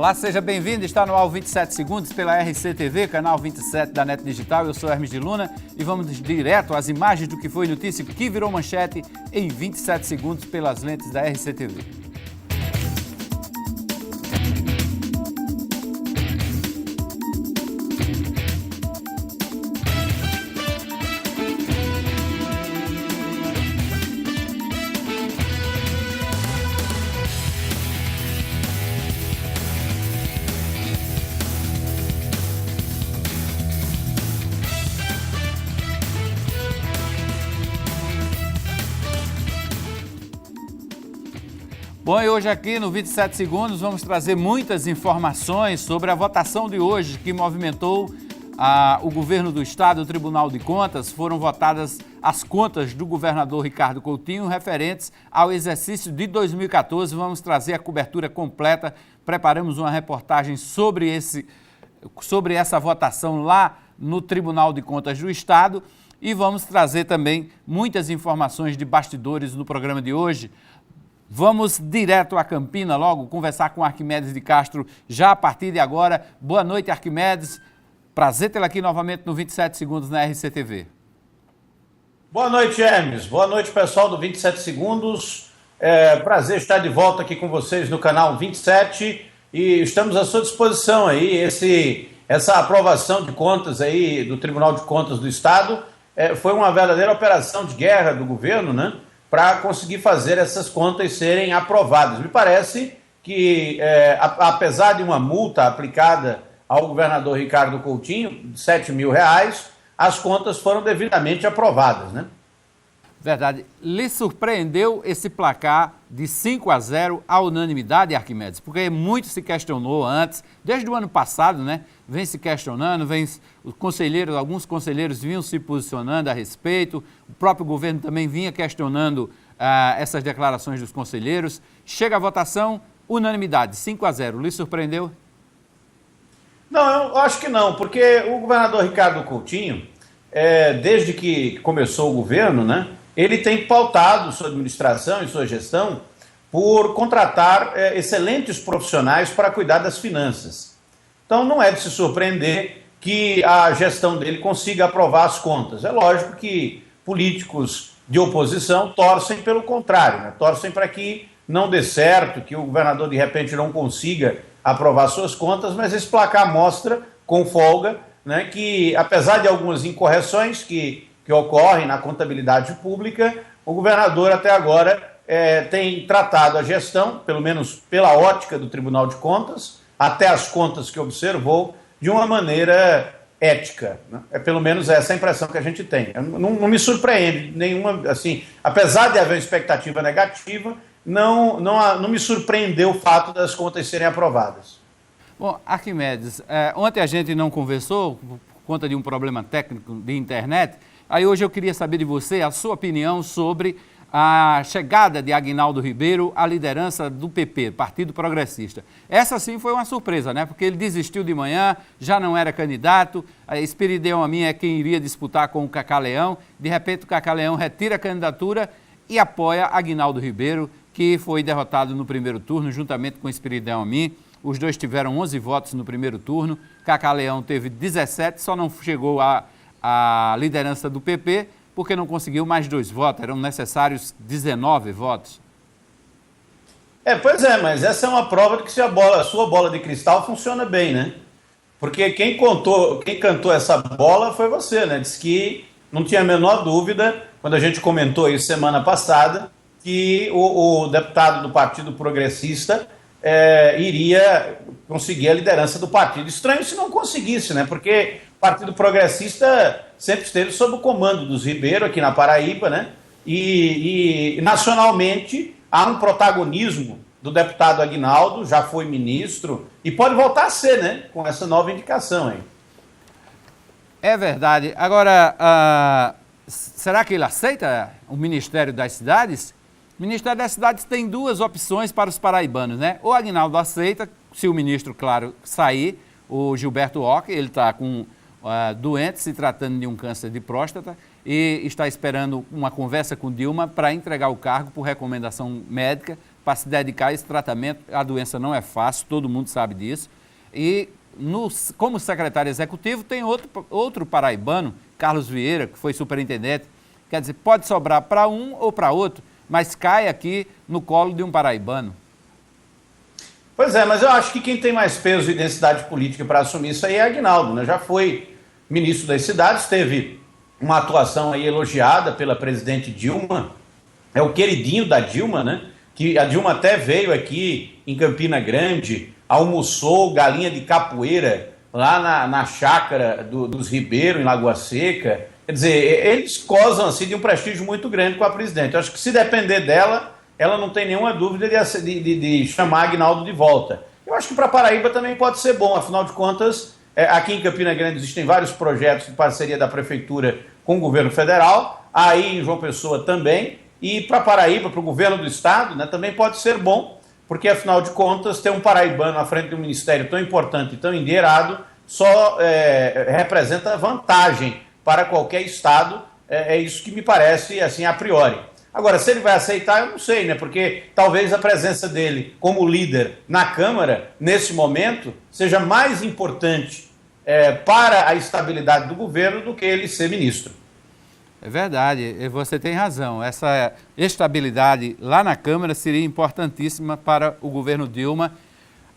Olá, seja bem-vindo. Está no ar 27 Segundos pela RCTV, canal 27 da NET Digital. Eu sou Hermes de Luna e vamos direto às imagens do que foi notícia que virou manchete em 27 segundos pelas lentes da RCTV. Bom, e hoje aqui no 27 Segundos vamos trazer muitas informações sobre a votação de hoje que movimentou o governo do estado, o Tribunal de Contas. Foram votadas as contas do governador Ricardo Coutinho referentes ao exercício de 2014. Vamos trazer a cobertura completa. Preparamos uma reportagem sobre essa votação lá no Tribunal de Contas do estado e vamos trazer também muitas informações de bastidores no programa de hoje. Vamos direto a Campina logo, conversar com Arquimedes de Castro já a partir de agora. Boa noite, Arquimedes. Prazer tê-lo aqui novamente no 27 Segundos na RCTV. Boa noite, Hermes. Boa noite, pessoal do 27 Segundos. Prazer estar de volta aqui com vocês no canal 27 e estamos à sua disposição aí. Essa aprovação de contas aí do Tribunal de Contas do Estado foi uma verdadeira operação de guerra do governo, né? Para conseguir fazer essas contas serem aprovadas. Me parece que, apesar de uma multa aplicada ao governador Ricardo Coutinho, de R$7 mil, as contas foram devidamente aprovadas, né? Verdade. Lhe surpreendeu esse placar de 5-0 à unanimidade, Arquimedes? Porque muito se questionou antes, desde o ano passado, né? Vem se questionando, alguns conselheiros vinham se posicionando a respeito, o próprio governo também vinha questionando essas declarações dos conselheiros. Chega a votação, unanimidade, 5-0. Lhe surpreendeu? Não, eu acho que não, porque o governador Ricardo Coutinho, desde que começou o governo, né? Ele tem pautado sua administração e sua gestão por contratar excelentes profissionais para cuidar das finanças. Então não é de se surpreender que a gestão dele consiga aprovar as contas. É lógico que políticos de oposição torcem pelo contrário, né? Torcem para que não dê certo, que o governador de repente não consiga aprovar suas contas, mas esse placar mostra com folga, né, que apesar de algumas incorreções que ocorrem na contabilidade pública, o governador até agora tem tratado a gestão, pelo menos pela ótica do Tribunal de Contas, até as contas que observou, de uma maneira ética, né? Pelo menos essa a impressão que a gente tem. Não me surpreende nenhuma, assim, apesar de haver uma expectativa negativa, não me surpreendeu o fato das contas serem aprovadas. Bom, Arquimedes, ontem a gente não conversou por conta de um problema técnico de internet. Aí hoje eu queria saber de você a sua opinião sobre a chegada de Aguinaldo Ribeiro à liderança do PP, Partido Progressista. Essa sim foi uma surpresa, né? Porque ele desistiu de manhã, já não era candidato, a Espiridião Amin é quem iria disputar com o Cacá Leão. De repente o Cacá Leão retira a candidatura e apoia Aguinaldo Ribeiro, que foi derrotado no primeiro turno juntamente com Espiridião Amin. Os dois tiveram 11 votos no primeiro turno, Cacá Leão teve 17, só não chegou a liderança do PP, porque não conseguiu mais 2 votos, eram necessários 19 votos. Pois é, mas essa é uma prova de que a sua bola de cristal funciona bem, né? Porque quem cantou essa bola foi você, né? Diz que não tinha a menor dúvida, quando a gente comentou isso semana passada, que o deputado do Partido Progressista iria conseguir a liderança do partido. Estranho se não conseguisse, né? Porque o Partido Progressista sempre esteve sob o comando dos Ribeiro aqui na Paraíba, né? E nacionalmente há um protagonismo do deputado Aguinaldo, já foi ministro e pode voltar a ser, né? Com essa nova indicação aí. É verdade. Agora, será que ele aceita o Ministério das Cidades? O Ministério das Cidades tem 2 opções para os paraibanos, né? O Aguinaldo aceita, se o ministro, claro, sair, o Gilberto Occhi, ele está doente, se tratando de um câncer de próstata, e está esperando uma conversa com Dilma para entregar o cargo por recomendação médica para se dedicar a esse tratamento. A doença não é fácil, todo mundo sabe disso. E como secretário executivo tem outro paraibano, Carlos Vieira, que foi superintendente. Quer dizer, pode sobrar para um ou para outro, mas cai aqui no colo de um paraibano. Pois é, mas eu acho que quem tem mais peso e densidade política para assumir isso aí é Aguinaldo, né? Já foi ministro das cidades, teve uma atuação aí elogiada pela presidente Dilma, é o queridinho da Dilma, né? Que a Dilma até veio aqui em Campina Grande, almoçou galinha de capoeira lá na chácara dos Ribeiro, em Lagoa Seca. Quer dizer, eles gozam assim, de um prestígio muito grande com a presidente. Eu acho que se depender dela, ela não tem nenhuma dúvida de chamar Aguinaldo de volta. Eu acho que para Paraíba também pode ser bom, afinal de contas, aqui em Campina Grande existem vários projetos de parceria da Prefeitura com o governo federal, aí em João Pessoa também, e para Paraíba, para o governo do estado, né, também pode ser bom, porque afinal de contas, ter um paraibano à frente de um ministério tão importante e tão endinheirado só representa vantagem para qualquer estado, é isso que me parece assim a priori. Agora, se ele vai aceitar, eu não sei, né? Porque talvez a presença dele como líder na Câmara, nesse momento, seja mais importante para a estabilidade do governo do que ele ser ministro. É verdade, você tem razão. Essa estabilidade lá na Câmara seria importantíssima para o governo Dilma.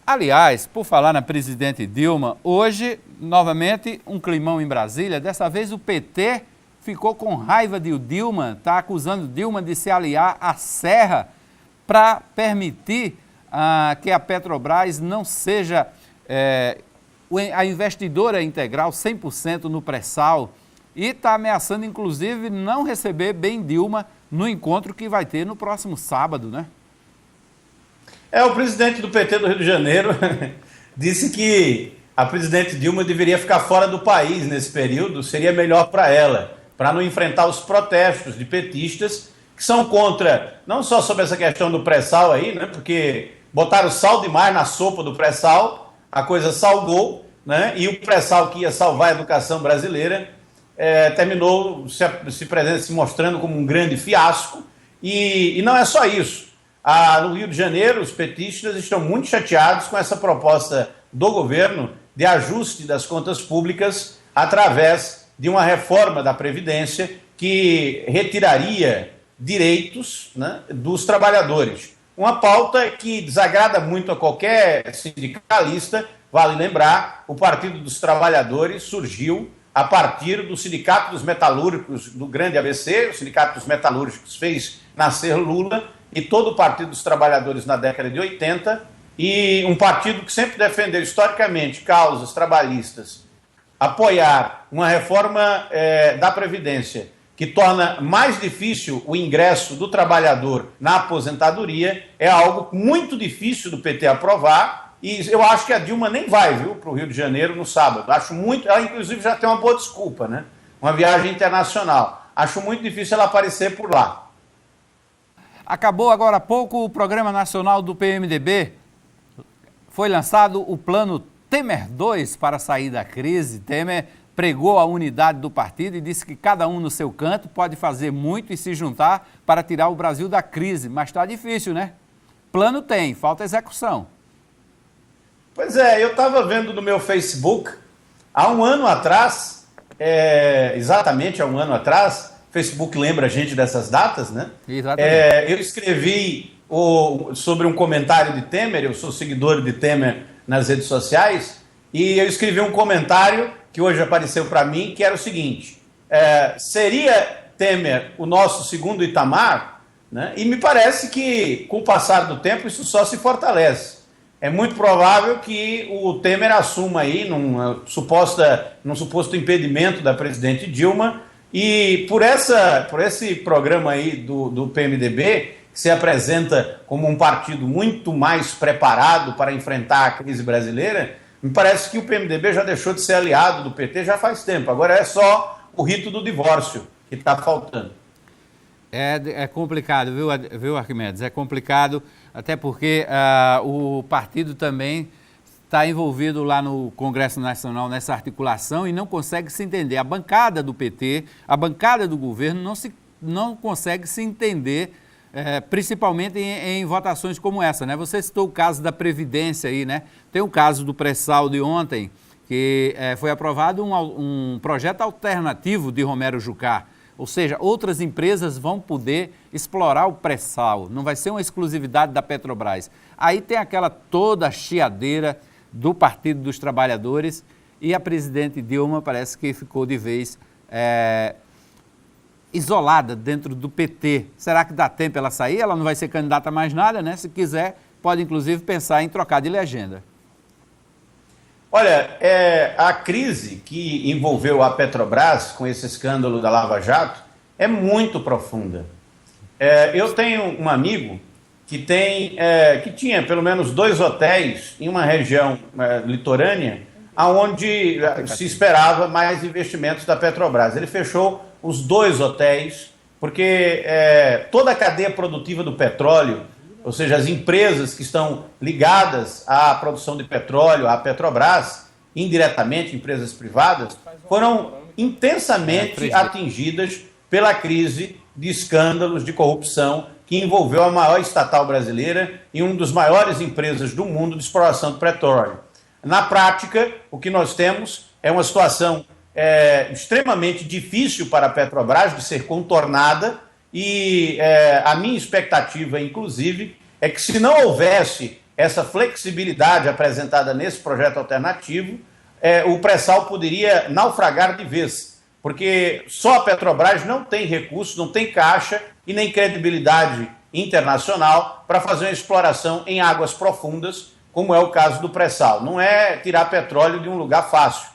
Aliás, por falar na presidente Dilma, hoje, novamente, um climão em Brasília. Dessa vez o PT ficou com raiva de Dilma, está acusando Dilma de se aliar à Serra para permitir que a Petrobras não seja a investidora integral 100% no pré-sal e está ameaçando, inclusive, não receber bem Dilma no encontro que vai ter no próximo sábado, né? O presidente do PT do Rio de Janeiro disse que a presidente Dilma deveria ficar fora do país nesse período, seria melhor para ela, para não enfrentar os protestos de petistas que são contra, não só sobre essa questão do pré-sal aí, né, porque botaram sal demais na sopa do pré-sal, a coisa salgou, né, e o pré-sal que ia salvar a educação brasileira terminou se mostrando como um grande fiasco, e não é só isso. No Rio de Janeiro, os petistas estão muito chateados com essa proposta do governo de ajuste das contas públicas através de uma reforma da Previdência que retiraria direitos, né, dos trabalhadores. Uma pauta que desagrada muito a qualquer sindicalista. Vale lembrar, o Partido dos Trabalhadores surgiu a partir do Sindicato dos Metalúrgicos do Grande ABC, o Sindicato dos Metalúrgicos fez nascer Lula, e todo o Partido dos Trabalhadores na década de 80, e um partido que sempre defendeu historicamente causas trabalhistas, apoiar uma reforma da Previdência que torna mais difícil o ingresso do trabalhador na aposentadoria, é algo muito difícil do PT aprovar, e eu acho que a Dilma nem vai, para o Rio de Janeiro no sábado. Acho muito, ela inclusive já tem uma boa desculpa, né? Uma viagem internacional. Acho muito difícil ela aparecer por lá. Acabou agora há pouco o Programa Nacional do PMDB. Foi lançado o Plano Temer 2 para sair da crise. Temer pregou a unidade do partido e disse que cada um no seu canto pode fazer muito e se juntar para tirar o Brasil da crise. Mas está difícil, né? Plano tem, falta execução. Pois eu estava vendo no meu Facebook, há um ano atrás, exatamente há um ano atrás, Facebook lembra a gente dessas datas, né? Exatamente. Eu escrevi sobre um comentário de Temer, eu sou seguidor de Temer nas redes sociais, e eu escrevi um comentário que hoje apareceu para mim, que era o seguinte: seria Temer o nosso segundo Itamar? Né? E me parece que, com o passar do tempo, isso só se fortalece. É muito provável que o Temer assuma aí num suposto impedimento da presidente Dilma, e por esse programa aí do PMDB, que se apresenta como um partido muito mais preparado para enfrentar a crise brasileira, me parece que o PMDB já deixou de ser aliado do PT já faz tempo. Agora é só o rito do divórcio que está faltando. É complicado, viu, Arquimedes? É complicado, até porque o partido também está envolvido lá no Congresso Nacional nessa articulação e não consegue se entender. A bancada do PT, a bancada do governo não consegue se entender principalmente em votações como essa, né? Você citou o caso da Previdência aí, né? Tem o caso do pré-sal de ontem, que foi aprovado um projeto alternativo de Romero Jucá. Ou seja, outras empresas vão poder explorar o pré-sal, não vai ser uma exclusividade da Petrobras. Aí tem aquela toda chiadeira do Partido dos Trabalhadores e a presidente Dilma parece que ficou de vez isolada dentro do PT. Será que dá tempo ela sair? Ela não vai ser candidata a mais nada, né? Se quiser, pode inclusive pensar em trocar de legenda. Olha, a crise que envolveu a Petrobras com esse escândalo da Lava Jato é muito profunda. Eu tenho um amigo que tinha pelo menos 2 hotéis em uma região litorânea onde se esperava mais investimentos da Petrobras. Ele fechou os 2 hotéis porque toda a cadeia produtiva do petróleo, ou seja, as empresas que estão ligadas à produção de petróleo, à Petrobras, indiretamente empresas privadas, foram intensamente atingidas pela crise de escândalos de corrupção que envolveu a maior estatal brasileira e uma das maiores empresas do mundo de exploração de petróleo. Na prática, o que nós temos é uma situação extremamente difícil para a Petrobras de ser contornada e a minha expectativa, inclusive, é que se não houvesse essa flexibilidade apresentada nesse projeto alternativo, o pré-sal poderia naufragar de vez, porque só a Petrobras não tem recursos, não tem caixa e nem credibilidade internacional para fazer uma exploração em águas profundas, como é o caso do pré-sal. Não é tirar petróleo de um lugar fácil.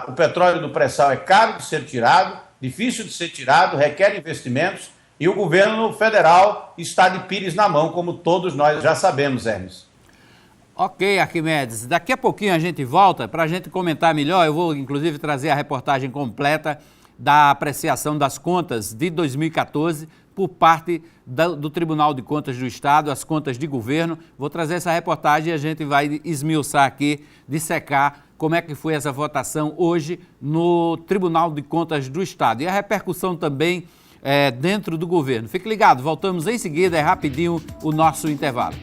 O petróleo do pré-sal é caro de ser tirado, difícil de ser tirado, requer investimentos, e o governo federal está de pires na mão, como todos nós já sabemos, Hermes. Ok, Arquimedes. Daqui a pouquinho a gente volta para a gente comentar melhor. Eu vou, inclusive, trazer a reportagem completa da apreciação das contas de 2014 por parte do Tribunal de Contas do Estado, as contas de governo. Vou trazer essa reportagem e a gente vai esmiuçar aqui, dissecar como é que foi essa votação hoje no Tribunal de Contas do Estado. E a repercussão também dentro do governo. Fique ligado, voltamos em seguida, é rapidinho o nosso intervalo.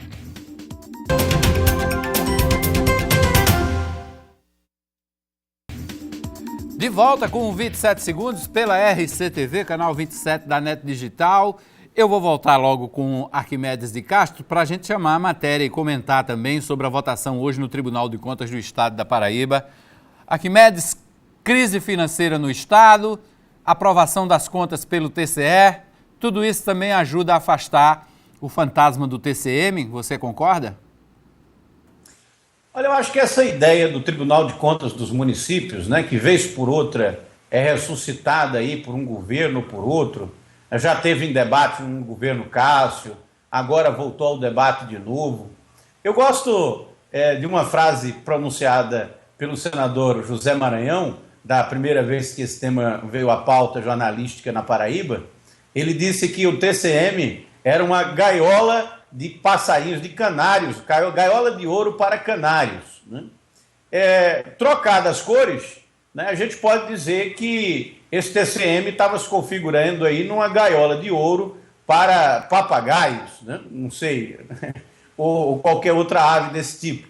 De volta com o 27 segundos pela RCTV, canal 27 da NET Digital. Eu vou voltar logo com Arquimedes de Castro para a gente chamar a matéria e comentar também sobre a votação hoje no Tribunal de Contas do Estado da Paraíba. Arquimedes, crise financeira no Estado, aprovação das contas pelo TCE, tudo isso também ajuda a afastar o fantasma do TCM, você concorda? Olha, eu acho que essa ideia do Tribunal de Contas dos Municípios, né, que vez por outra é ressuscitada aí por um governo ou por outro, já teve em debate no governo Cássio, agora voltou ao debate de novo. Eu gosto de uma frase pronunciada pelo senador José Maranhão, da primeira vez que esse tema veio à pauta jornalística na Paraíba. Ele disse que o TCM era uma gaiola de passarinhos, de canários, gaiola de ouro para canários. Né? Trocadas as cores, né, a gente pode dizer que esse TCM estava se configurando aí numa gaiola de ouro para papagaios, né? Não sei, ou qualquer outra ave desse tipo.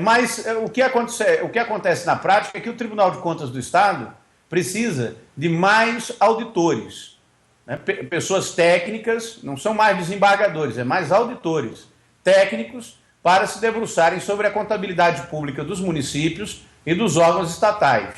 Mas o que acontece na prática é que o Tribunal de Contas do Estado precisa de mais auditores, né? Pessoas técnicas, não são mais desembargadores, é mais auditores técnicos para se debruçarem sobre a contabilidade pública dos municípios e dos órgãos estatais,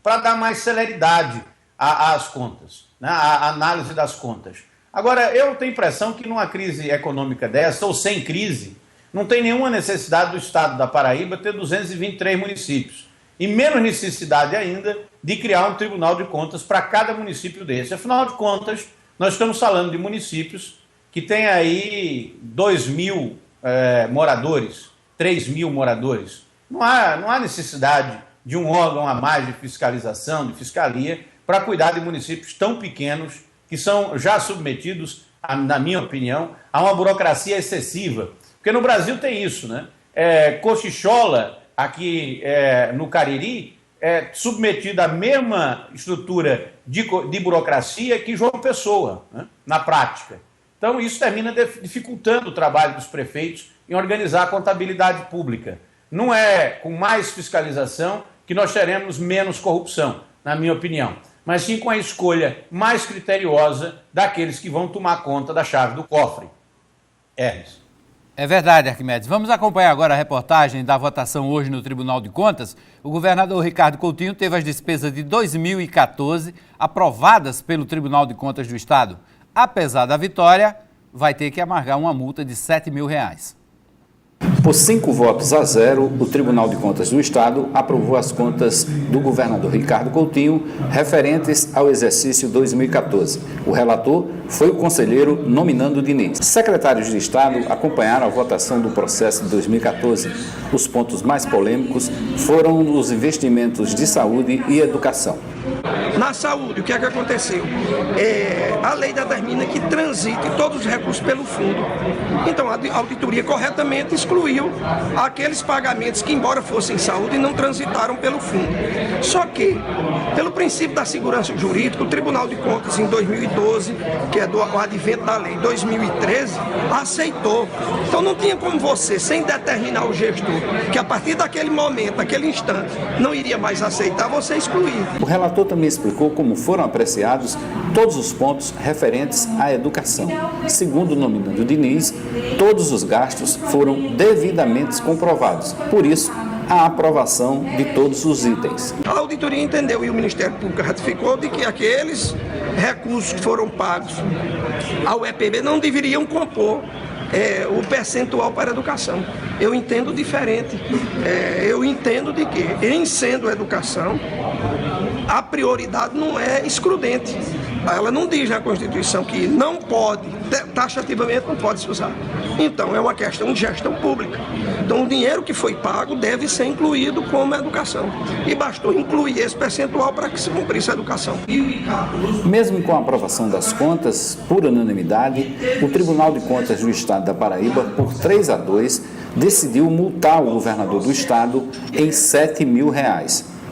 para dar mais celeridade às contas, né? À análise das contas. Agora, eu tenho a impressão que numa crise econômica dessa, ou sem crise, não tem nenhuma necessidade do Estado da Paraíba ter 223 municípios. E menos necessidade ainda de criar um Tribunal de Contas para cada município desse. Afinal de contas, nós estamos falando de municípios que têm aí 2.000 moradores, 3.000 moradores. Não há necessidade de um órgão a mais de fiscalização, de fiscalia, para cuidar de municípios tão pequenos que são já submetidos, na minha opinião, a uma burocracia excessiva. Porque no Brasil tem isso, né? Cochichola, aqui no Cariri, é submetida à mesma estrutura de burocracia que João Pessoa, né? Na prática. Então, isso termina dificultando o trabalho dos prefeitos em organizar a contabilidade pública. Não é com mais fiscalização que nós teremos menos corrupção, na minha opinião, mas sim com a escolha mais criteriosa daqueles que vão tomar conta da chave do cofre. Hermes. É verdade, Arquimedes. Vamos acompanhar agora a reportagem da votação hoje no Tribunal de Contas. O governador Ricardo Coutinho teve as despesas de 2014 aprovadas pelo Tribunal de Contas do Estado. Apesar da vitória, vai ter que amargar uma multa de R$7 mil. Por 5 votos a 0, o Tribunal de Contas do Estado aprovou as contas do governador Ricardo Coutinho referentes ao exercício 2014. O relator foi o conselheiro Nominando Diniz. Secretários de Estado acompanharam a votação do processo de 2014. Os pontos mais polêmicos foram os investimentos de saúde e educação. Na saúde, o que é que aconteceu? A lei determina que transite todos os recursos pelo fundo. Então, a auditoria corretamente excluiu aqueles pagamentos que, embora fossem saúde, não transitaram pelo fundo. Só que, pelo princípio da segurança jurídica, o Tribunal de Contas, em 2012, que é do advento da lei 2013, aceitou. Então, não tinha como você, sem determinar o gestor, que a partir daquele momento, daquele instante, não iria mais aceitar, você excluir. O relator também explicou como foram apreciados todos os pontos referentes à educação. Segundo o Nominando Diniz, todos os gastos foram devidamente comprovados. Por isso, a aprovação de todos os itens. A auditoria entendeu e o Ministério Público ratificou de que aqueles recursos que foram pagos ao EPB não deveriam compor o percentual para a educação. Eu entendo diferente. Eu entendo de que, em sendo educação, a prioridade não é excludente. Ela não diz na Constituição que não pode, taxativamente não pode se usar. Então, é uma questão de gestão pública. Então, o dinheiro que foi pago deve ser incluído como educação. E bastou incluir esse percentual para que se cumprisse a educação. Mesmo com a aprovação das contas, por unanimidade, o Tribunal de Contas do Estado da Paraíba, por 3-2, decidiu multar o governador do Estado em R$7 mil.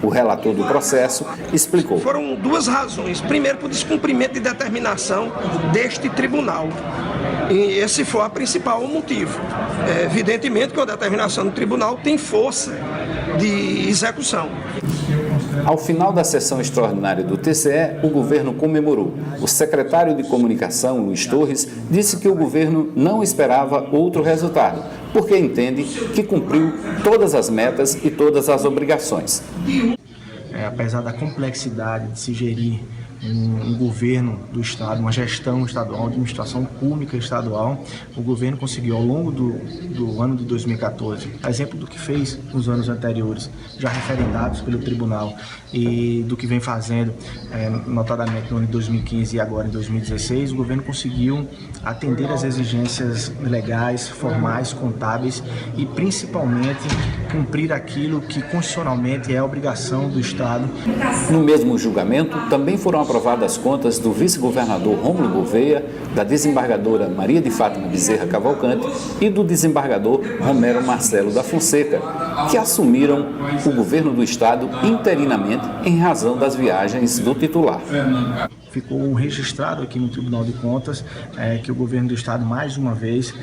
O relator do processo explicou. Foram duas razões. Primeiro, por descumprimento de determinação deste tribunal. E esse foi o principal motivo. Evidentemente que a determinação do tribunal tem força de execução. Ao final da sessão extraordinária do TCE, o governo comemorou. O secretário de Comunicação, Luiz Torres, disse que o governo não esperava outro resultado, porque entende que cumpriu todas as metas e todas as obrigações. Apesar da complexidade de se gerir um governo do Estado, uma gestão estadual, uma administração pública estadual, o governo conseguiu ao longo do ano de 2014, a exemplo do que fez nos anos anteriores, já referendados pelo tribunal, e do que vem fazendo, notadamente no ano de 2015 e agora em 2016, o governo conseguiu atender às exigências legais, formais, contábeis e principalmente cumprir aquilo que constitucionalmente é a obrigação do Estado. No mesmo julgamento, também foram aprovadas as contas do vice-governador Rômulo Gouveia, da desembargadora Maria de Fátima Bezerra Cavalcante e do desembargador Romero Marcelo da Fonseca, que assumiram o governo do Estado interinamente em razão das viagens do titular. Ficou registrado aqui no Tribunal de Contas que o governo do Estado, mais uma vez,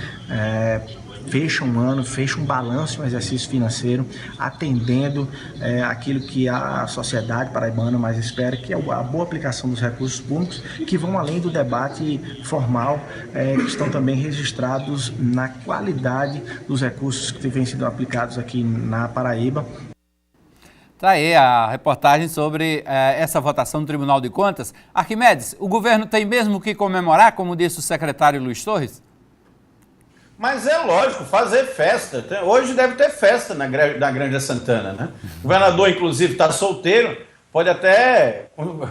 fecha um ano, fecha um balanço, um exercício financeiro, atendendo aquilo que a sociedade paraibana mais espera, que é a boa aplicação dos recursos públicos, que vão além do debate formal, que estão também registrados na qualidade dos recursos que vêm sendo aplicados aqui na Paraíba. Está aí a reportagem sobre essa votação do Tribunal de Contas. Arquimedes, o governo tem mesmo que comemorar, como disse o secretário Luiz Torres? Mas é lógico, fazer festa. Hoje deve ter festa na Granja Santana, né? O governador, inclusive, está solteiro, pode até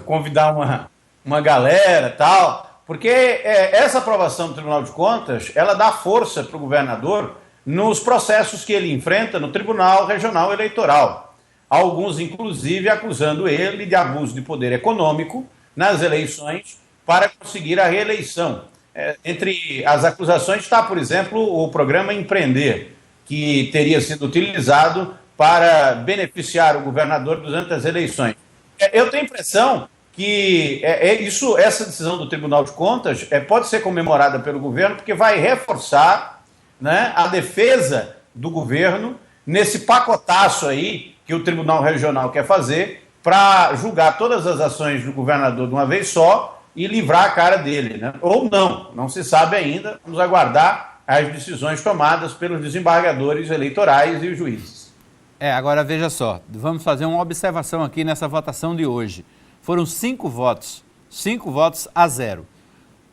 convidar uma galera e tal, porque essa aprovação do Tribunal de Contas, ela dá força para o governador nos processos que ele enfrenta no Tribunal Regional Eleitoral. Alguns, inclusive, acusando ele de abuso de poder econômico nas eleições para conseguir a reeleição. Entre as acusações está, por exemplo, o programa Empreender, que teria sido utilizado para beneficiar o governador durante as eleições. Eu tenho a impressão que essa decisão do Tribunal de Contas pode ser comemorada pelo governo, porque vai reforçar, né, a defesa do governo nesse pacotaço aí que o Tribunal Regional quer fazer para julgar todas as ações do governador de uma vez só e livrar a cara dele, né? Ou não se sabe ainda, vamos aguardar as decisões tomadas pelos desembargadores eleitorais e os juízes. Agora veja só, vamos fazer uma observação aqui nessa votação de hoje. Foram 5 votos a 0.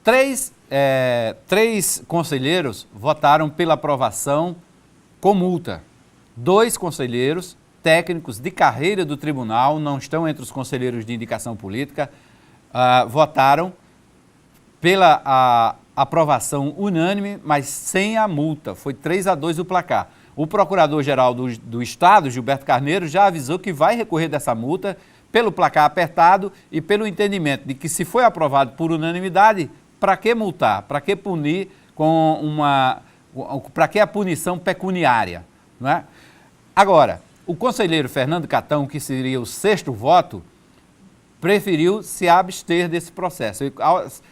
Três conselheiros votaram pela aprovação com multa. 2 conselheiros técnicos de carreira do tribunal, não estão entre os conselheiros de indicação política, votaram pela aprovação unânime, mas sem a multa. Foi 3-2 o placar. O procurador-geral do Estado, Gilberto Carneiro, já avisou que vai recorrer dessa multa pelo placar apertado e pelo entendimento de que, se foi aprovado por unanimidade, para que multar? Para que punir para que a punição pecuniária? Não é? Agora, o conselheiro Fernando Catão, que seria o 6º voto, preferiu se abster desse processo.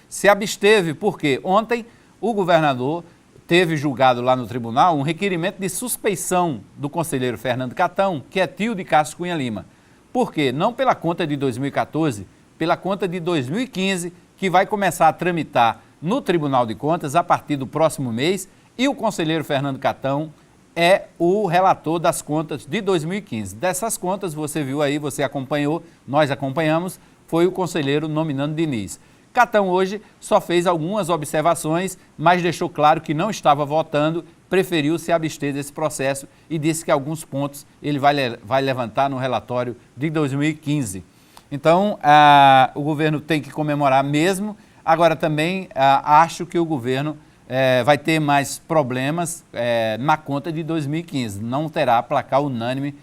Se absteve porque ontem o governador teve julgado lá no tribunal um requerimento de suspeição do conselheiro Fernando Catão, que é tio de Cássio Cunha Lima. Por quê? Não pela conta de 2014, pela conta de 2015, que vai começar a tramitar no Tribunal de Contas a partir do próximo mês, e o conselheiro Fernando Catão é o relator das contas de 2015. Dessas contas, você viu aí, você acompanhou, nós acompanhamos, foi o conselheiro Nominando Diniz. Catão hoje só fez algumas observações, mas deixou claro que não estava votando, preferiu se abster desse processo e disse que alguns pontos ele vai levantar no relatório de 2015. Então, o governo tem que comemorar mesmo. Agora também acho que o governo vai ter mais problemas na conta de 2015. Não terá placar unânime,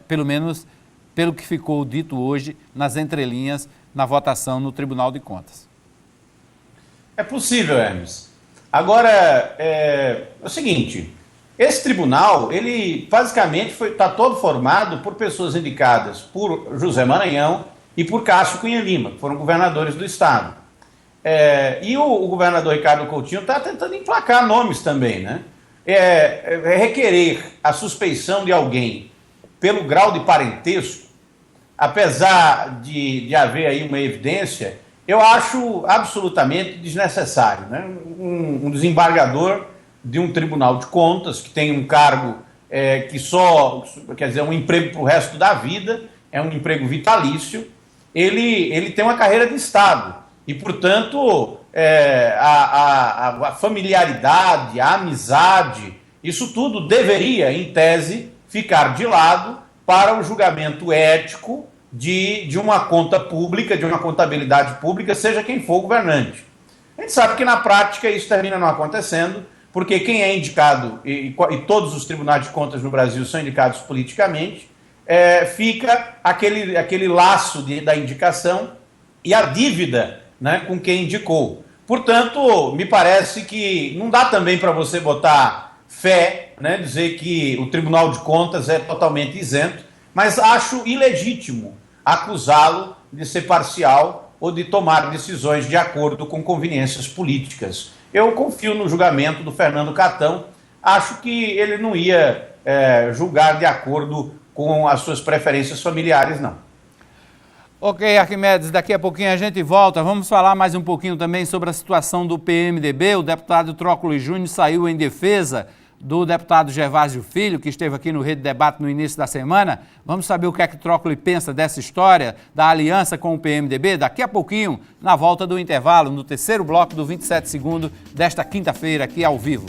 pelo menos pelo que ficou dito hoje nas entrelinhas na votação no Tribunal de Contas. É possível, Hermes. Agora, é o seguinte, esse tribunal, ele basicamente está todo formado por pessoas indicadas por José Maranhão e por Cássio Cunha Lima, que foram governadores do estado. E o governador Ricardo Coutinho está tentando emplacar nomes também, né? Requerer a suspeição de alguém pelo grau de parentesco, apesar de haver aí uma evidência, eu acho absolutamente desnecessário, né? Um desembargador de um tribunal de contas, que tem um cargo que só, quer dizer, um emprego para o resto da vida, é um emprego vitalício, ele tem uma carreira de Estado e, portanto, a familiaridade, a amizade, isso tudo deveria, em tese, ficar de lado para o julgamento ético de uma conta pública, de uma contabilidade pública, seja quem for o governante. A gente sabe que na prática isso termina não acontecendo, porque quem é indicado, e todos os tribunais de contas no Brasil são indicados politicamente, fica aquele laço da indicação e a dívida, né, com quem indicou. Portanto, me parece que não dá também para você botar fé, né, dizer que o Tribunal de Contas é totalmente isento, mas acho ilegítimo acusá-lo de ser parcial ou de tomar decisões de acordo com conveniências políticas. Eu confio no julgamento do Fernando Catão, acho que ele não ia julgar de acordo com as suas preferências familiares, não. Ok, Arquimedes, daqui a pouquinho a gente volta. Vamos falar mais um pouquinho também sobre a situação do PMDB. O deputado Trócoli Júnior saiu em defesa do deputado Gervásio Filho, que esteve aqui no Rede Debate no início da semana. Vamos saber o que é que Trócoli pensa dessa história, da aliança com o PMDB, daqui a pouquinho, na volta do intervalo, no terceiro bloco do 27 segundos desta quinta-feira, aqui ao vivo.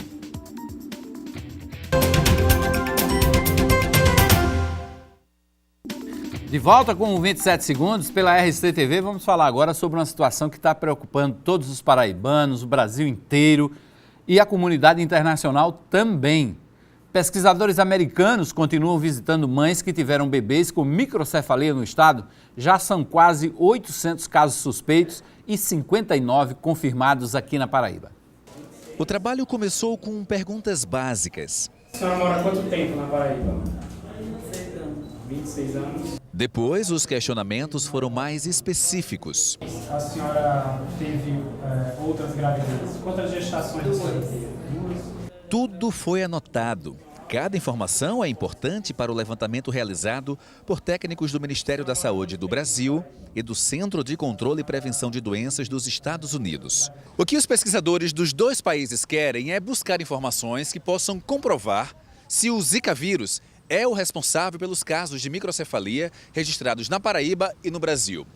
De volta com o 27 segundos pela RCTV, vamos falar agora sobre uma situação que está preocupando todos os paraibanos, o Brasil inteiro, e a comunidade internacional também. Pesquisadores americanos continuam visitando mães que tiveram bebês com microcefalia no estado. Já são quase 800 casos suspeitos e 59 confirmados aqui na Paraíba. O trabalho começou com perguntas básicas. A senhora mora há quanto tempo na Paraíba? 26 anos. 26 anos. Depois, os questionamentos foram mais específicos. A senhora teve outras gravidezes. Quantas gestações a senhora teve? 2? Tudo foi anotado. Cada informação é importante para o levantamento realizado por técnicos do Ministério da Saúde do Brasil e do Centro de Controle e Prevenção de Doenças dos Estados Unidos. O que os pesquisadores dos dois países querem é buscar informações que possam comprovar se o Zika vírus é o responsável pelos casos de microcefalia registrados na Paraíba e no Brasil.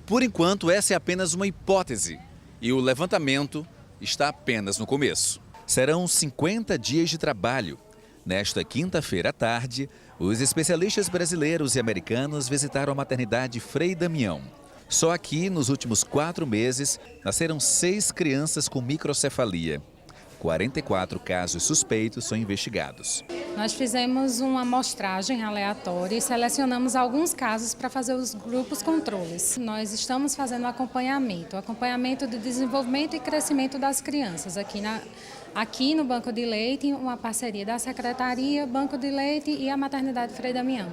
Por enquanto, essa é apenas uma hipótese e o levantamento está apenas no começo. Serão 50 dias de trabalho. Nesta quinta-feira à tarde, os especialistas brasileiros e americanos visitaram a maternidade Frei Damião. Só aqui, nos últimos 4 meses, nasceram 6 crianças com microcefalia. 44 casos suspeitos são investigados. Nós fizemos uma amostragem aleatória e selecionamos alguns casos para fazer os grupos controles. Nós estamos fazendo acompanhamento de desenvolvimento e crescimento das crianças aqui no Banco de Leite, uma parceria da Secretaria, Banco de Leite e a Maternidade Frei Damião.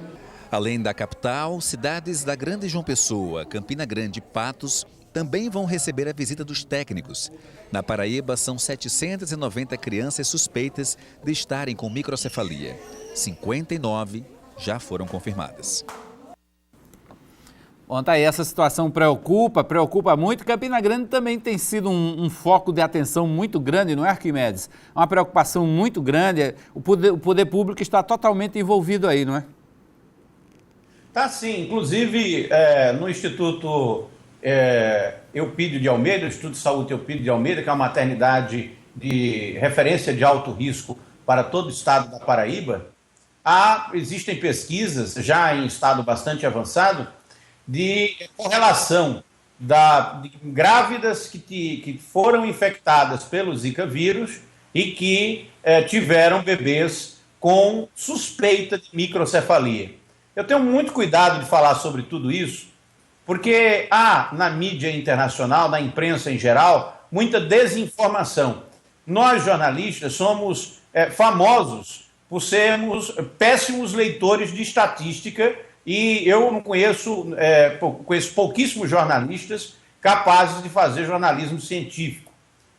Além da capital, cidades da Grande João Pessoa, Campina Grande e Patos também vão receber a visita dos técnicos. Na Paraíba, são 790 crianças suspeitas de estarem com microcefalia. 59 já foram confirmadas. Bom, tá aí, essa situação preocupa muito. Campina Grande também tem sido um foco de atenção muito grande, não é, Arquimedes? Uma preocupação muito grande. O poder público está totalmente envolvido aí, não é? Tá sim, inclusive no Instituto Eupídio de Almeida, o Instituto de Saúde Eupídio de Almeida, que é uma maternidade de referência de alto risco para todo o estado da Paraíba, existem pesquisas, já em estado bastante avançado, de correlação de grávidas que foram infectadas pelo Zika vírus e que tiveram bebês com suspeita de microcefalia. Eu tenho muito cuidado de falar sobre tudo isso, porque há na mídia internacional, na imprensa em geral, muita desinformação. Nós, jornalistas, somos famosos por sermos péssimos leitores de estatística e eu não conheço pouquíssimos jornalistas capazes de fazer jornalismo científico,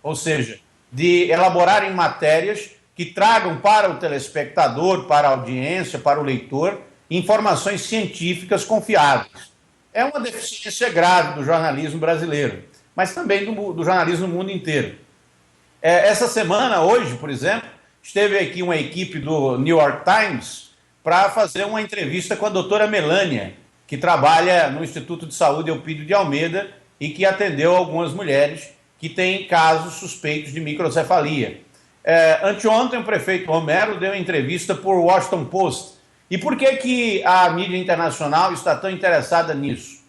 ou seja, de elaborarem matérias que tragam para o telespectador, para a audiência, para o leitor, informações científicas confiáveis. É uma deficiência grave do jornalismo brasileiro, mas também do jornalismo no mundo inteiro. Essa semana, hoje, por exemplo, esteve aqui uma equipe do New York Times para fazer uma entrevista com a doutora Melânia, que trabalha no Instituto de Saúde Eupídio de Almeida e que atendeu algumas mulheres que têm casos suspeitos de microcefalia. Anteontem, o prefeito Romero deu uma entrevista por Washington Post. E por que a mídia internacional está tão interessada nisso?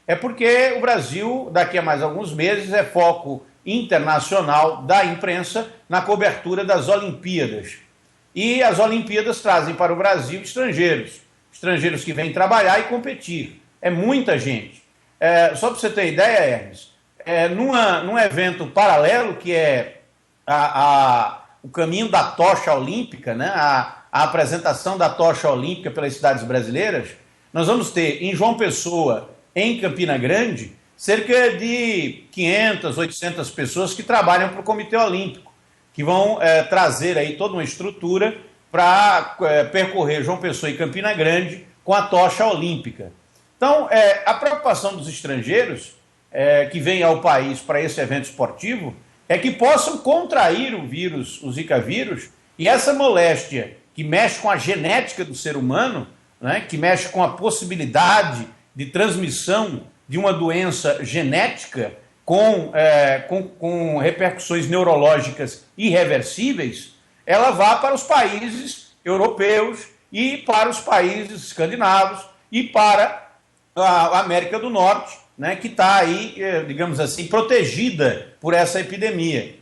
É porque o Brasil, daqui a mais alguns meses, é foco internacional da imprensa na cobertura das Olimpíadas. E as Olimpíadas trazem para o Brasil estrangeiros que vêm trabalhar e competir. É muita gente. Só para você ter ideia, Hermes, num evento paralelo, que é o caminho da tocha olímpica, né? A apresentação da tocha olímpica pelas cidades brasileiras, nós vamos ter em João Pessoa, em Campina Grande, cerca de 500, 800 pessoas que trabalham para o Comitê Olímpico, que vão trazer aí toda uma estrutura para percorrer João Pessoa e Campina Grande com a tocha olímpica. Então, a preocupação dos estrangeiros que vêm ao país para esse evento esportivo é que possam contrair o Zika vírus, e essa moléstia que mexe com a genética do ser humano, né, que mexe com a possibilidade de transmissão de uma doença genética com repercussões neurológicas irreversíveis, ela vá para os países europeus e para os países escandinavos e para a América do Norte, né, que está aí, digamos assim, protegida por essa epidemia.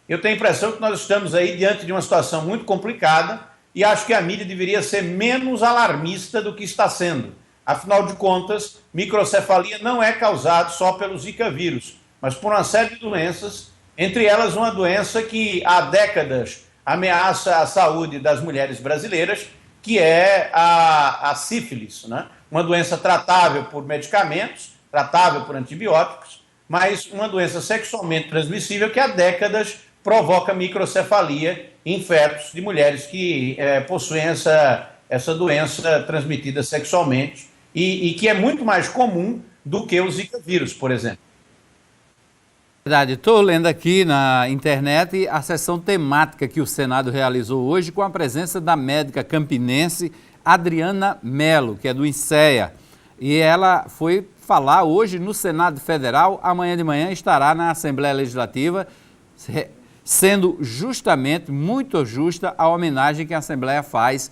Eu tenho a impressão que nós estamos aí diante de uma situação muito complicada, e acho que a mídia deveria ser menos alarmista do que está sendo. Afinal de contas, microcefalia não é causada só pelo Zika vírus, mas por uma série de doenças, entre elas uma doença que há décadas ameaça a saúde das mulheres brasileiras, que é a sífilis, né? Uma doença tratável por medicamentos, tratável por antibióticos, mas uma doença sexualmente transmissível que há décadas provoca microcefalia em fetos de mulheres que possuem essa doença transmitida sexualmente e que é muito mais comum do que o Zika vírus, por exemplo. Verdade, estou lendo aqui na internet a sessão temática que o Senado realizou hoje com a presença da médica campinense Adriana Mello, que é do INSEA. E ela foi falar hoje no Senado Federal, amanhã de manhã estará na Assembleia Legislativa, sendo justamente muito justa a homenagem que a Assembleia faz.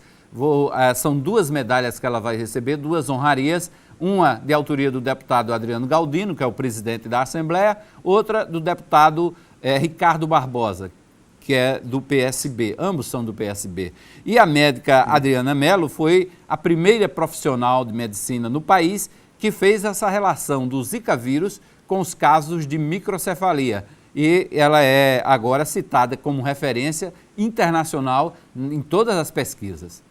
São 2 medalhas que ela vai receber, 2 honrarias, uma de autoria do deputado Adriano Galdino, que é o presidente da Assembleia, outra do deputado Ricardo Barbosa, que é do PSB, ambos são do PSB. E a médica Adriana Mello foi a primeira profissional de medicina no país que fez essa relação do Zika vírus com os casos de microcefalia. E ela é agora citada como referência internacional em todas as pesquisas.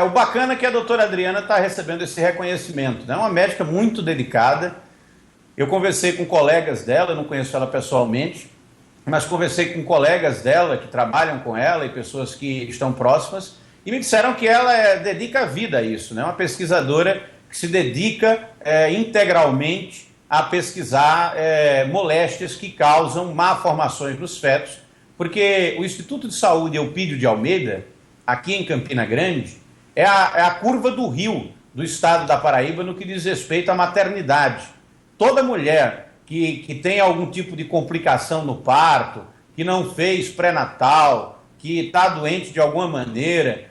O bacana é que a doutora Adriana está recebendo esse reconhecimento, né? É uma médica muito dedicada. Eu conversei com colegas dela, eu não conheço ela pessoalmente, mas conversei com colegas dela que trabalham com ela e pessoas que estão próximas e me disseram que ela dedica a vida a isso, né? Uma pesquisadora que se dedica integralmente a pesquisar moléstias que causam malformações nos fetos, porque o Instituto de Saúde Eupídio de Almeida, aqui em Campina Grande, é a curva do rio do estado da Paraíba no que diz respeito à maternidade. Toda mulher que tem algum tipo de complicação no parto, que não fez pré-natal, que está doente de alguma maneira,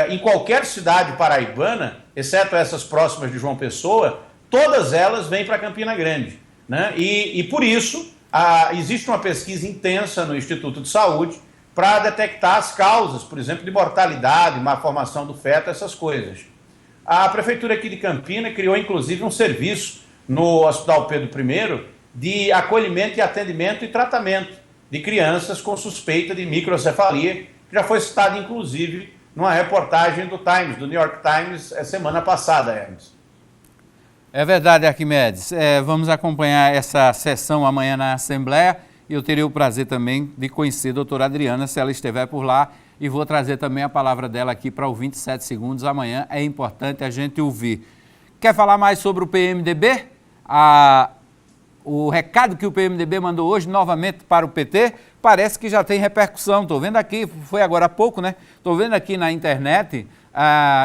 em qualquer cidade paraibana, exceto essas próximas de João Pessoa, todas elas vêm para Campina Grande, né? E por isso existe uma pesquisa intensa no Instituto de Saúde para detectar as causas, por exemplo, de mortalidade, malformação do feto, essas coisas. A Prefeitura aqui de Campina criou, inclusive, um serviço no Hospital Pedro I de acolhimento e atendimento e tratamento de crianças com suspeita de microcefalia, que já foi citado, inclusive, numa reportagem do Times, do New York Times, semana passada, Hermes. É verdade, Arquimedes. Vamos acompanhar essa sessão amanhã na Assembleia. E eu teria o prazer também de conhecer a doutora Adriana, se ela estiver por lá, e vou trazer também a palavra dela aqui para o 27 segundos amanhã. É importante a gente ouvir. Quer falar mais sobre o PMDB? O recado que o PMDB mandou hoje novamente para o PT, parece que já tem repercussão. Estou vendo aqui, foi agora há pouco, né? Estou vendo aqui na internet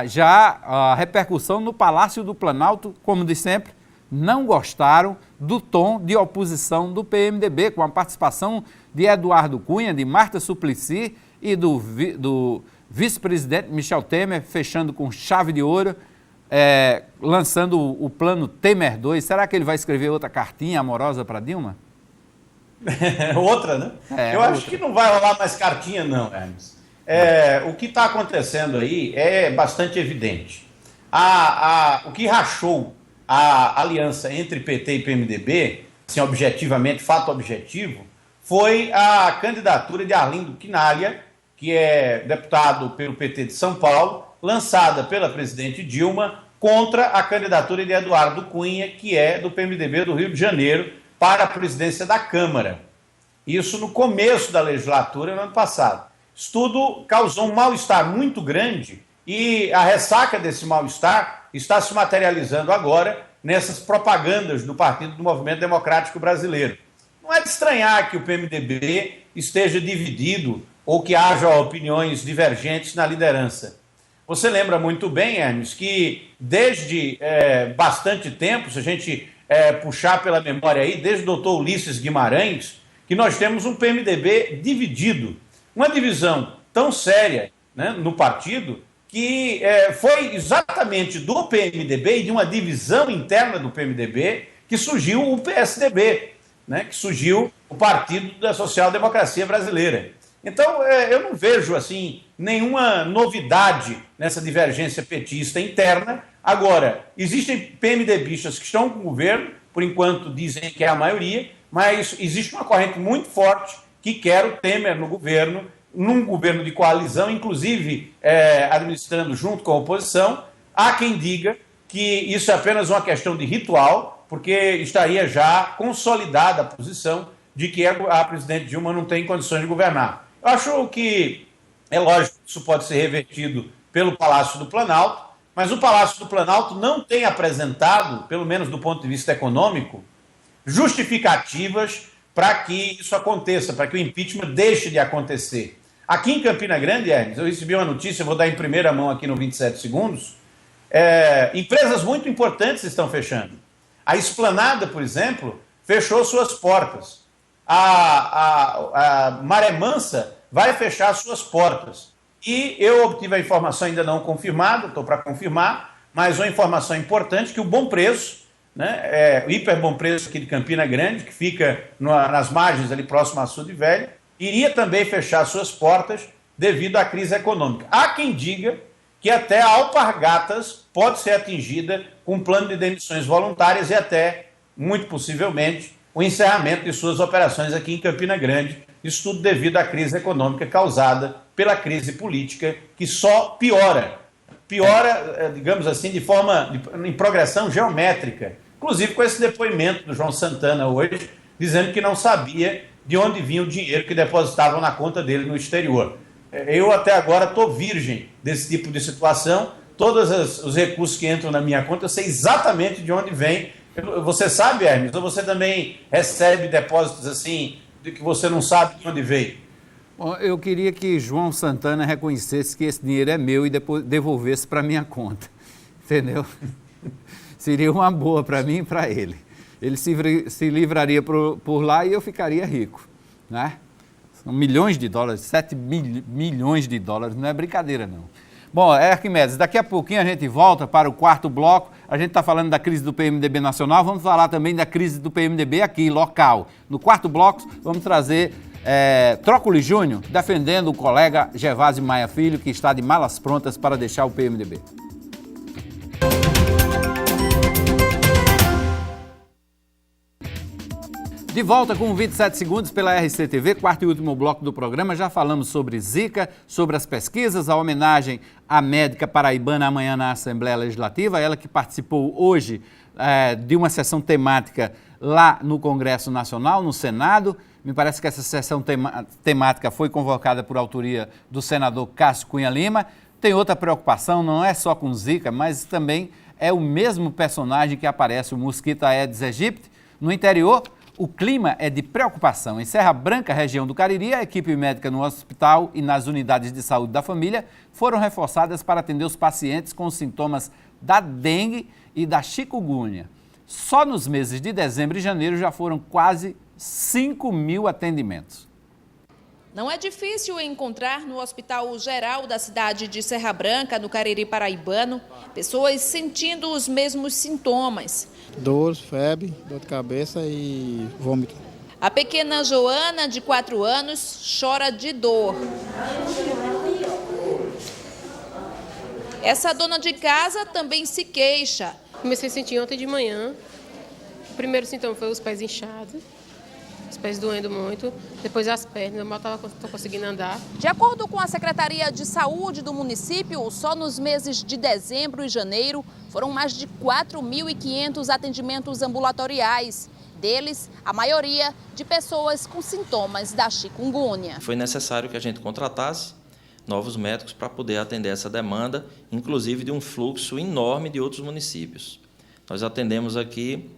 já a repercussão no Palácio do Planalto, como de sempre. Não gostaram do tom de oposição do PMDB, com a participação de Eduardo Cunha, de Marta Suplicy e do vice-presidente Michel Temer, fechando com chave de ouro, lançando o plano Temer 2. Será que ele vai escrever outra cartinha amorosa para Dilma? Outra, né? Eu acho que não vai rolar mais cartinha, não, Hermes. O que está acontecendo aí é bastante evidente. O que rachou a aliança entre PT e PMDB, assim, objetivamente, fato objetivo, foi a candidatura de Arlindo Quinalha, que é deputado pelo PT de São Paulo, lançada pela presidente Dilma, contra a candidatura de Eduardo Cunha, que é do PMDB do Rio de Janeiro, para a presidência da Câmara. Isso no começo da legislatura, no ano passado. Isso tudo causou um mal-estar muito grande e a ressaca desse mal-estar está se materializando agora nessas propagandas do Partido do Movimento Democrático Brasileiro. Não é de estranhar que o PMDB esteja dividido ou que haja opiniões divergentes na liderança. Você lembra muito bem, Hermes, que desde bastante tempo, se a gente puxar pela memória aí, desde o doutor Ulisses Guimarães, que nós temos um PMDB dividido. Uma divisão tão séria, né, no partido, que foi exatamente do PMDB e de uma divisão interna do PMDB que surgiu o PSDB, né, que surgiu o Partido da Social Democracia Brasileira. Então, eu não vejo assim nenhuma novidade nessa divergência petista interna. Agora, existem PMDBistas que estão com o governo, por enquanto dizem que é a maioria, mas existe uma corrente muito forte que quer o Temer no governo, num governo de coalizão, inclusive administrando junto com a oposição. Há quem diga que isso é apenas uma questão de ritual, porque estaria já consolidada a posição de que a presidente Dilma não tem condições de governar. Eu acho que é lógico que isso pode ser revertido pelo Palácio do Planalto, mas o Palácio do Planalto não tem apresentado, pelo menos do ponto de vista econômico, justificativas para que isso aconteça, para que o impeachment deixe de acontecer. Aqui em Campina Grande, Hermes, eu recebi uma notícia, vou dar em primeira mão aqui no 27 segundos, empresas muito importantes estão fechando. A Esplanada, por exemplo, fechou suas portas. A Maré Mansa vai fechar suas portas. E eu obtive a informação ainda não confirmada, estou para confirmar, mas uma informação importante que o Bom Preço, né, o Hiper Bom Preço aqui de Campina Grande, que fica nas margens ali próximo a Açude Velho, iria também fechar suas portas devido à crise econômica. Há quem diga que até a Alpargatas pode ser atingida com um plano de demissões voluntárias e até, muito possivelmente, o encerramento de suas operações aqui em Campina Grande, isso tudo devido à crise econômica causada pela crise política, que só piora, digamos assim, em progressão geométrica, inclusive com esse depoimento do João Santana hoje, dizendo que não sabia de onde vinha o dinheiro que depositavam na conta dele no exterior. Eu até agora estou virgem desse tipo de situação, todos os recursos que entram na minha conta, eu sei exatamente de onde vem. Você sabe, Hermes, ou você também recebe depósitos assim, de que você não sabe de onde veio? Bom, eu queria que João Santana reconhecesse que esse dinheiro é meu e depois devolvesse para minha conta, entendeu? Seria uma boa para mim e para ele. Ele se livraria por lá e eu ficaria rico, né? São milhões de dólares, 7 milhões de dólares, não é brincadeira não. Bom, Arquimedes, daqui a pouquinho a gente volta para o quarto bloco. A gente está falando da crise do PMDB nacional, vamos falar também da crise do PMDB aqui, local. No quarto bloco, vamos trazer Trócoli Júnior defendendo o colega Gervásio Maia Filho, que está de malas prontas para deixar o PMDB. De volta com 27 segundos pela RCTV, quarto e último bloco do programa. Já falamos sobre Zika, sobre as pesquisas, a homenagem à médica paraibana amanhã na Assembleia Legislativa, ela que participou hoje de uma sessão temática lá no Congresso Nacional, no Senado. Me parece que essa sessão temática foi convocada por autoria do senador Cássio Cunha Lima. Tem outra preocupação, não é só com Zika, mas também é o mesmo personagem que aparece, o mosquito Aedes aegypti, no interior. O clima é de preocupação. Em Serra Branca, região do Cariri, a equipe médica no hospital e nas unidades de saúde da família foram reforçadas para atender os pacientes com sintomas da dengue e da chikungunya. Só nos meses de dezembro e janeiro já foram quase 5 mil atendimentos. Não é difícil encontrar no Hospital Geral da cidade de Serra Branca, no Cariri paraibano, pessoas sentindo os mesmos sintomas. Dor, febre, dor de cabeça e vômito. A pequena Joana, de 4 anos, chora de dor. Essa dona de casa também se queixa. Comecei a sentir ontem de manhã. O primeiro sintoma foi os pés inchados. Os pés doendo muito, depois as pernas, eu mal estou conseguindo andar. De acordo com a Secretaria de Saúde do município, só nos meses de dezembro e janeiro foram mais de 4.500 atendimentos ambulatoriais. Deles, a maioria de pessoas com sintomas da chikungunya. Foi necessário que a gente contratasse novos médicos para poder atender essa demanda, inclusive de um fluxo enorme de outros municípios. Nós atendemos aqui,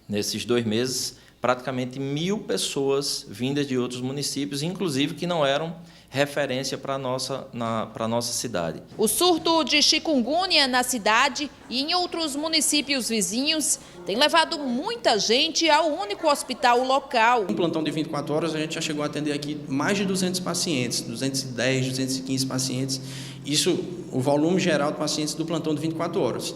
nesses 2 meses, praticamente 1.000 pessoas vindas de outros municípios, inclusive que não eram referência para a nossa cidade. O surto de chikungunya na cidade e em outros municípios vizinhos tem levado muita gente ao único hospital local. Um plantão de 24 horas, a gente já chegou a atender aqui mais de 200 pacientes, 210, 215 pacientes. Isso, o volume geral de pacientes do plantão de 24 horas.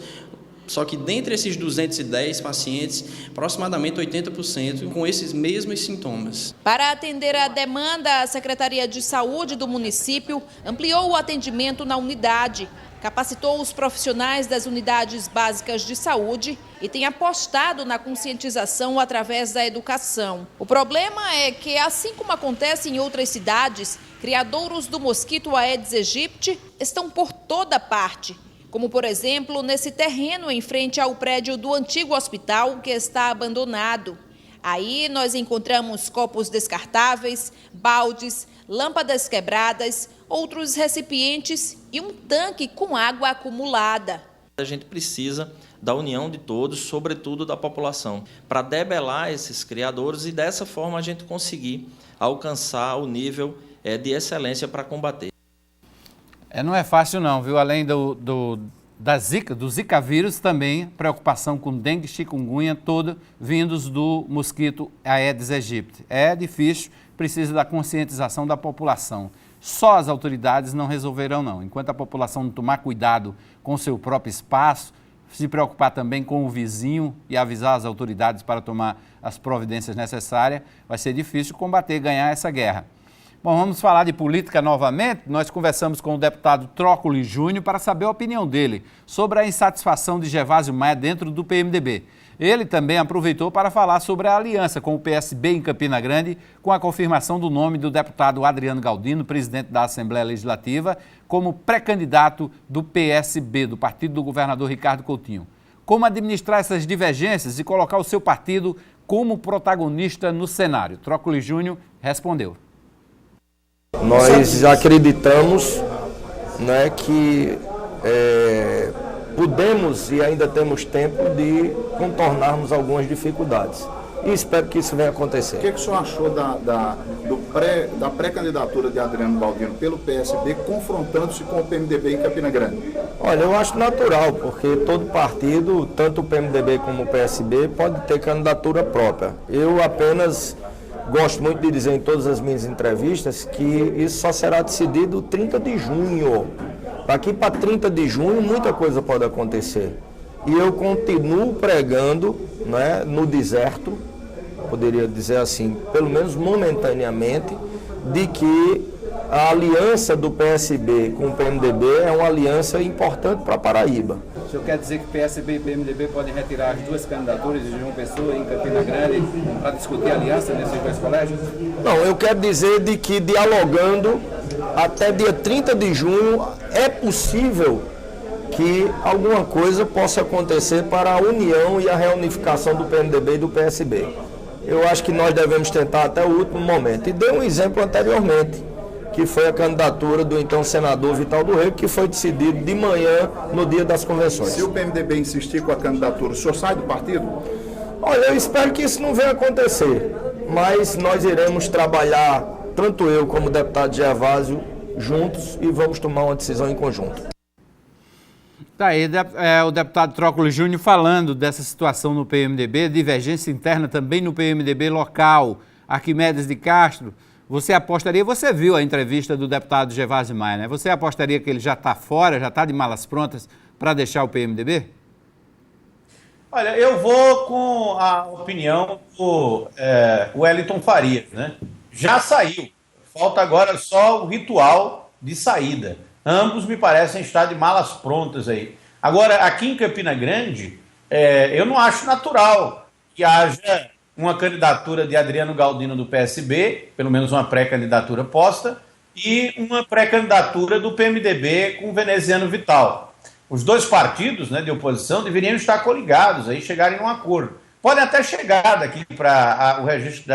Só que dentre esses 210 pacientes, aproximadamente 80% com esses mesmos sintomas. Para atender a demanda, a Secretaria de Saúde do município ampliou o atendimento na unidade, capacitou os profissionais das unidades básicas de saúde e tem apostado na conscientização através da educação. O problema é que, assim como acontece em outras cidades, Criadouros do mosquito Aedes aegypti estão por toda parte, como, por exemplo, nesse terreno em frente ao prédio do antigo hospital que está abandonado. Aí nós encontramos copos descartáveis, baldes, lâmpadas quebradas, outros recipientes e um tanque com água acumulada. A gente precisa da união de todos, sobretudo da população, para debelar esses criadouros e dessa forma a gente conseguir alcançar o nível de excelência para combater. Não é fácil não, viu? Além do Zika vírus, também preocupação com dengue, chikungunya, toda vindos do mosquito Aedes aegypti. É difícil, precisa da conscientização da população. Só as autoridades não resolverão não. Enquanto a população não tomar cuidado com o seu próprio espaço, se preocupar também com o vizinho e avisar as autoridades para tomar as providências necessárias, vai ser difícil combater e ganhar essa guerra. Bom, vamos falar de política novamente. Nós conversamos com o deputado Trócoli Júnior para saber a opinião dele sobre a insatisfação de Gervásio Maia dentro do PMDB. Ele também aproveitou para falar sobre a aliança com o PSB em Campina Grande, com a confirmação do nome do deputado Adriano Galdino, presidente da Assembleia Legislativa, como pré-candidato do PSB, do partido do governador Ricardo Coutinho. Como administrar essas divergências e colocar o seu partido como protagonista no cenário? Trócoli Júnior respondeu. Nós acreditamos, né, que podemos e ainda temos tempo de contornarmos algumas dificuldades. E espero que isso venha acontecer. O que o senhor achou da pré-candidatura de Adriano Galdino pelo PSB confrontando-se com o PMDB em Campina Grande? Olha, eu acho natural, porque todo partido, tanto o PMDB como o PSB, pode ter candidatura própria. Eu apenas gosto muito de dizer em todas as minhas entrevistas que isso só será decidido 30 de junho. Daqui para 30 de junho muita coisa pode acontecer. E eu continuo pregando, né, no deserto, poderia dizer assim, pelo menos momentaneamente, de que a aliança do PSB com o PMDB é uma aliança importante para a Paraíba. O senhor quer dizer que PSB e PMDB podem retirar as duas candidaturas de João Pessoa em Campina Grande para discutir a aliança nesses dois colégios? Não, eu quero dizer de que dialogando até dia 30 de junho é possível que alguma coisa possa acontecer para a união e a reunificação do PMDB e do PSB. Eu acho que nós devemos tentar até o último momento. E dei um exemplo anteriormente, que foi a candidatura do então senador Vital do Rego, que foi decidido de manhã no dia das convenções. Se o PMDB insistir com a candidatura, o senhor sai do partido? Olha, eu espero que isso não venha acontecer, mas nós iremos trabalhar, tanto eu como o deputado Gervásio, juntos e vamos tomar uma decisão em conjunto. Tá aí o deputado Trócoli Júnior falando dessa situação no PMDB, divergência interna também no PMDB local. Arquimedes de Castro, você apostaria, você viu a entrevista do deputado Gervásio Maia, né? Você apostaria que ele já está fora, já está de malas prontas para deixar o PMDB? Olha, eu vou com a opinião do Wellington Farias, né? Já saiu, falta agora só o ritual de saída. Ambos me parecem estar de malas prontas aí. Agora, aqui em Campina Grande, eu não acho natural que haja uma candidatura de Adriano Galdino do PSB, pelo menos uma pré-candidatura posta, e uma pré-candidatura do PMDB com Veneziano Vital. Os dois partidos, né, de oposição deveriam estar coligados, aí chegarem a um acordo. Podem até chegar daqui para o registro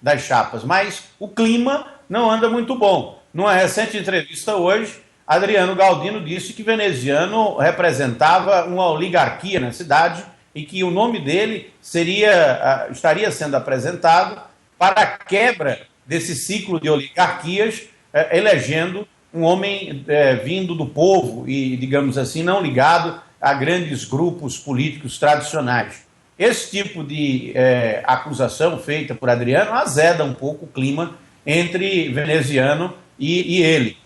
das chapas, mas o clima não anda muito bom. Numa recente entrevista hoje, Adriano Galdino disse que Veneziano representava uma oligarquia na cidade e que o nome dele estaria sendo apresentado para a quebra desse ciclo de oligarquias, elegendo um homem vindo do povo e, digamos assim, não ligado a grandes grupos políticos tradicionais. Esse tipo de acusação feita por Adriano azeda um pouco o clima entre Veneziano e ele.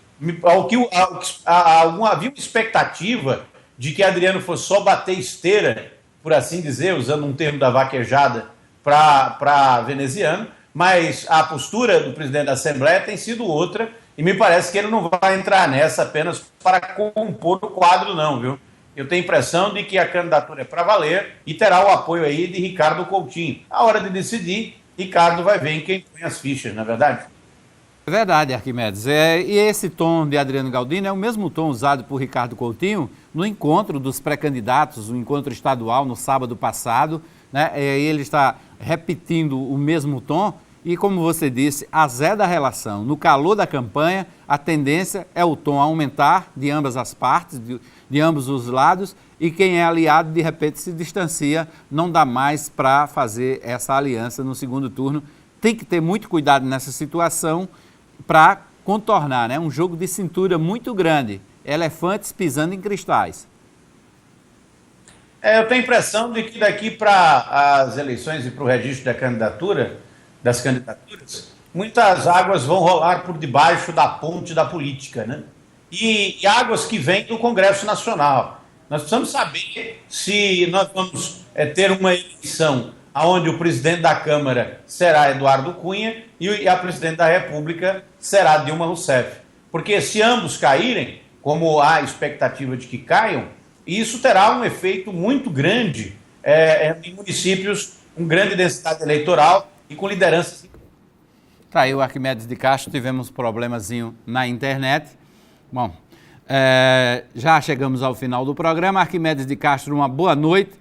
Havia uma expectativa de que Adriano fosse só bater esteira, por assim dizer, usando um termo da vaquejada, para Veneziano, mas a postura do presidente da Assembleia tem sido outra, e me parece que ele não vai entrar nessa apenas para compor o quadro, não, viu? Eu tenho a impressão de que a candidatura é para valer e terá o apoio aí de Ricardo Coutinho. A hora de decidir, Ricardo vai ver em quem põe as fichas, não é verdade? É verdade, Arquimedes. E esse tom de Adriano Galdino é o mesmo tom usado por Ricardo Coutinho no encontro dos pré-candidatos, no encontro estadual no sábado passado, né? Ele está repetindo o mesmo tom e, como você disse, azeda a relação. No calor da campanha, a tendência é o tom aumentar de ambas as partes, de ambos os lados, e quem é aliado, de repente, se distancia, não dá mais para fazer essa aliança no segundo turno. Tem que ter muito cuidado nessa situação para contornar, né? Um jogo de cintura muito grande, elefantes pisando em cristais. Eu tenho a impressão de que daqui para as eleições e para o registro das candidaturas, muitas águas vão rolar por debaixo da ponte da política, né? E águas que vêm do Congresso Nacional. Nós precisamos saber se nós vamos ter uma eleição onde o presidente da Câmara será Eduardo Cunha e a presidente da República será Dilma Rousseff. Porque se ambos caírem, como há expectativa de que caiam, isso terá um efeito muito grande em municípios com grande densidade eleitoral e com lideranças. Tá aí o Arquimedes de Castro, tivemos um problemazinho na internet. Bom, já chegamos ao final do programa. Arquimedes de Castro, uma boa noite.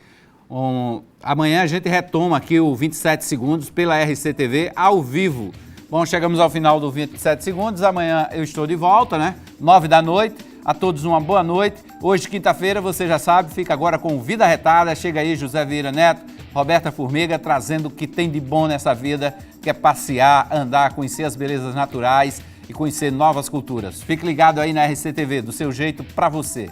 Amanhã a gente retoma aqui o 27 Segundos pela RCTV ao vivo. Bom, chegamos ao final do 27 Segundos. Amanhã eu estou de volta, né? 9 da noite. A todos uma boa noite. Hoje, quinta-feira, você já sabe, fica agora com Vida Retada. Chega aí José Vieira Neto, Roberta Formiga, trazendo o que tem de bom nessa vida, que é passear, andar, conhecer as belezas naturais e conhecer novas culturas. Fique ligado aí na RCTV, do seu jeito, para você.